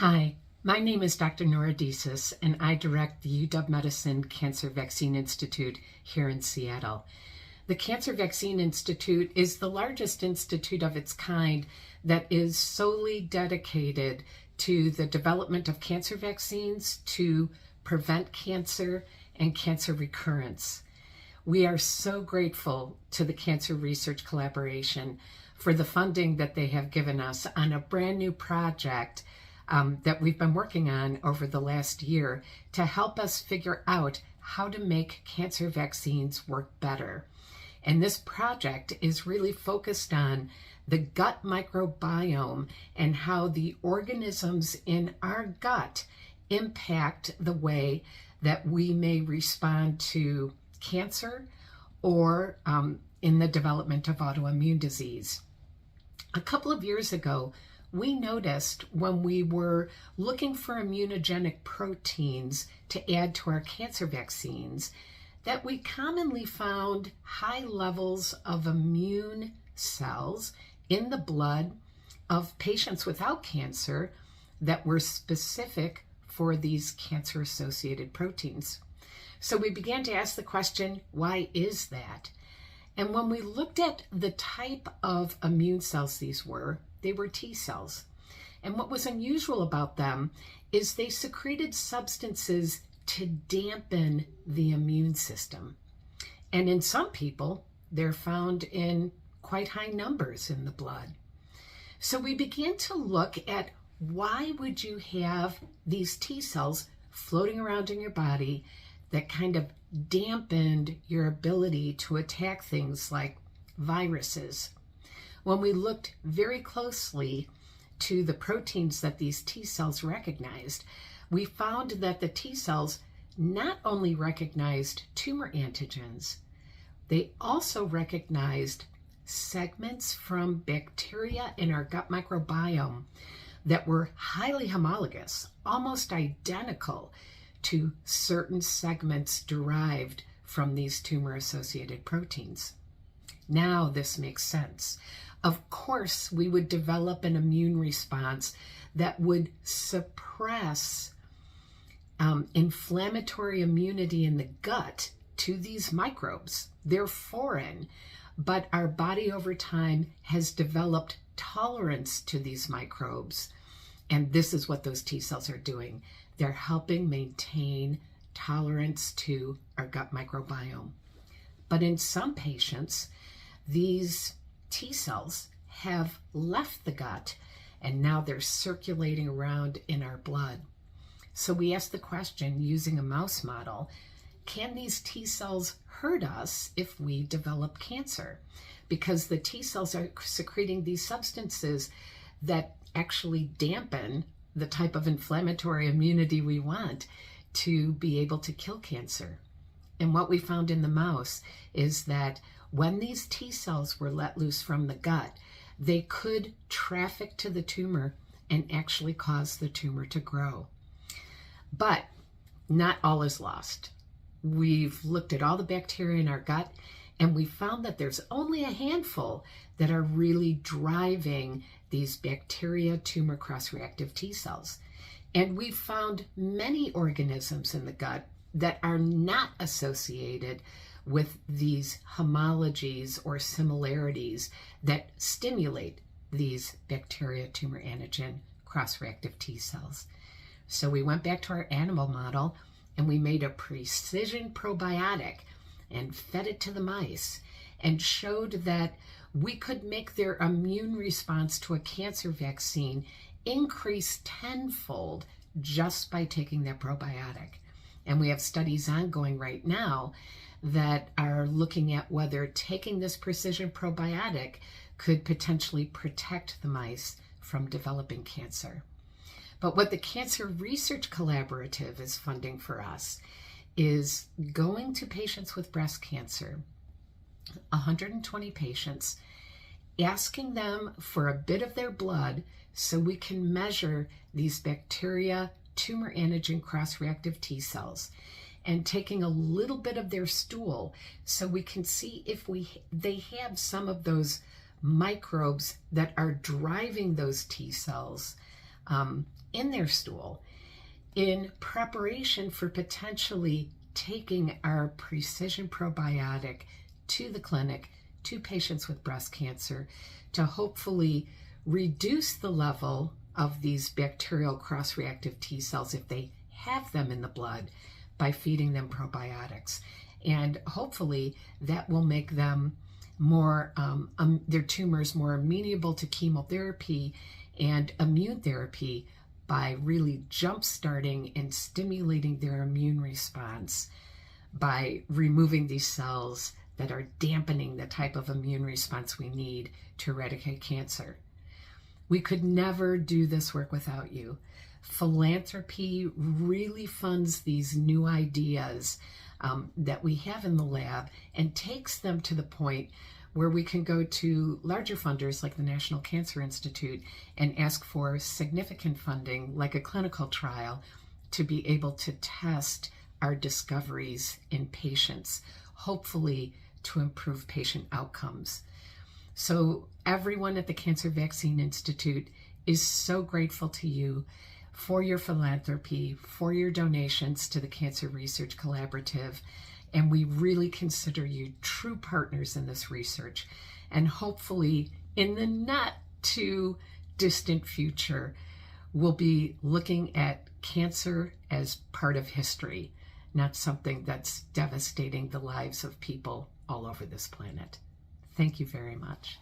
Hi, my name is Dr. Nora Desis, and I direct the UW Medicine Cancer Vaccine Institute here in Seattle. The Cancer Vaccine Institute is the largest institute of its kind that is solely dedicated to the development of cancer vaccines to prevent cancer and cancer recurrence. We are so grateful to the Cancer Research Collaboration for the funding that they have given us on a brand new project that we've been working on over the last year to help us figure out how to make cancer vaccines work better. And this project is really focused on the gut microbiome and how the organisms in our gut impact the way that we may respond to cancer or in the development of autoimmune disease. A couple of years ago, we noticed when we were looking for immunogenic proteins to add to our cancer vaccines that we commonly found high levels of immune cells in the blood of patients without cancer that were specific for these cancer-associated proteins. So we began to ask the question, why is that? And when we looked at the type of immune cells these were, they were T cells. And what was unusual about them is they secreted substances to dampen the immune system. And in some people, they're found in quite high numbers in the blood. So we began to look at why would you have these T cells floating around in your body that kind of dampened your ability to attack things like viruses. When we looked very closely to the proteins that these T cells recognized, we found that the T cells not only recognized tumor antigens, they also recognized segments from bacteria in our gut microbiome that were highly homologous, almost identical to certain segments derived from these tumor-associated proteins. Now this makes sense. Of course, we would develop an immune response that would suppress inflammatory immunity in the gut to these microbes. They're foreign, but our body over time has developed tolerance to these microbes. And this is what those T cells are doing. They're helping maintain tolerance to our gut microbiome. But in some patients, these T cells have left the gut and now they're circulating around in our blood. So we asked the question using a mouse model, can these T cells hurt us if we develop cancer? Because the T cells are secreting these substances that actually dampen the type of inflammatory immunity we want to be able to kill cancer. And what we found in the mouse is that when these T cells were let loose from the gut, they could traffic to the tumor and actually cause the tumor to grow. But not all is lost. We've looked at all the bacteria in our gut and we found that there's only a handful that are really driving these bacteria tumor cross-reactive T cells. And we've found many organisms in the gut that are not associated with these homologies or similarities that stimulate these bacteria tumor antigen cross-reactive T cells. So we went back to our animal model and we made a precision probiotic and fed it to the mice and showed that we could make their immune response to a cancer vaccine increase tenfold just by taking that probiotic. And we have studies ongoing right now that are looking at whether taking this precision probiotic could potentially protect the mice from developing cancer. But what the Cancer Research Collaborative is funding for us is going to patients with breast cancer, 120 patients, asking them for a bit of their blood so we can measure these bacteria tumor antigen cross-reactive T cells, and taking a little bit of their stool so we can see if they have some of those microbes that are driving those T cells in their stool in preparation for potentially taking our precision probiotic to the clinic to patients with breast cancer to hopefully reduce the level of these bacterial cross-reactive T cells if they have them in the blood by feeding them probiotics. And hopefully that will make them more, their tumors more amenable to chemotherapy and immune therapy by really jump-starting and stimulating their immune response by removing these cells that are dampening the type of immune response we need to eradicate cancer. We could never do this work without you. Philanthropy really funds these new ideas that we have in the lab and takes them to the point where we can go to larger funders like the National Cancer Institute and ask for significant funding, like a clinical trial, to be able to test our discoveries in patients, hopefully to improve patient outcomes. So everyone at the Cancer Vaccine Institute is so grateful to you for your philanthropy, for your donations to the Cancer Research Collaborative, and we really consider you true partners in this research. And hopefully in the not too distant future, we'll be looking at cancer as part of history, not something that's devastating the lives of people all over this planet. Thank you very much.